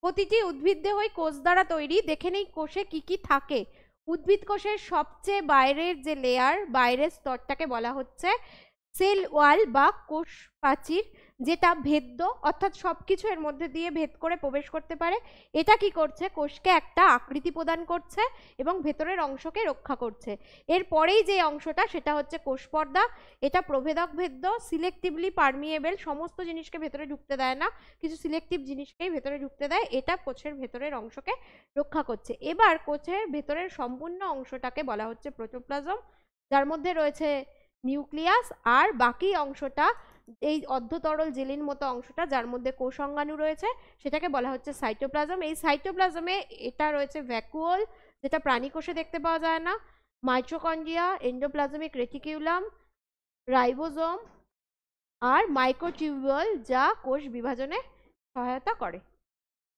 প্রতিটি উদ্ভিদ দেহই কোষ দ্বারা তৈরি। দেখে নেই কোষে কি কি থাকে। উদ্ভিদ কোষের সবচেয়ে বাইরের যে লেয়ার, বাইরের স্তরটাকে বলা হচ্ছে সেল ওয়াল বা কোষ প্রাচীর, যেটা ভেদ্য, অর্থাৎ সবকিছু এর মধ্যে দিয়ে ভেদ করে প্রবেশ করতে পারে। এটা কি করছে? কোষকে একটা আকৃতি প্রদান করছে এবং ভেতরের অংশকে রক্ষা করছে। এরপরেই যে অংশটা, সেটা হচ্ছে কোষ পর্দা। এটা প্রভেদক ভেদ্য, সিলেক্টিভলি পারমিয়েবল, সমস্ত জিনিসকে ভেতরে ঢুকতে দেয় না, কিছু সিলেক্টিভ জিনিসকেই ভেতরে ঢুকতে দেয়। এটা কোষের ভেতরের অংশকে রক্ষা করছে। এবার কোষের ভেতরের সম্পূর্ণ অংশটাকে বলা হচ্ছে প্রোটোপ্লাজম, যার মধ্যে রয়েছে নিউক্লিয়াস, আর বাকি অংশটা এই অর্ধতরল জেলির মতো অংশটা যার মধ্যে কোষ অঙ্গাণু রয়েছে সেটাকে বলা হচ্ছে সাইটোপ্লাজম। এই সাইটোপ্লাজমে এটা রয়েছে ভ্যাকুওল, যেটা প্রাণী কোষে দেখতে পাওয়া যায় না, মাইটোকন্ড্রিয়া, এন্ডোপ্লাজমিক রেটিকিউলাম, রাইবোজোম আর মাইক্রোটিউবুল, যা কোষ বিভাজনে সহায়তা করে।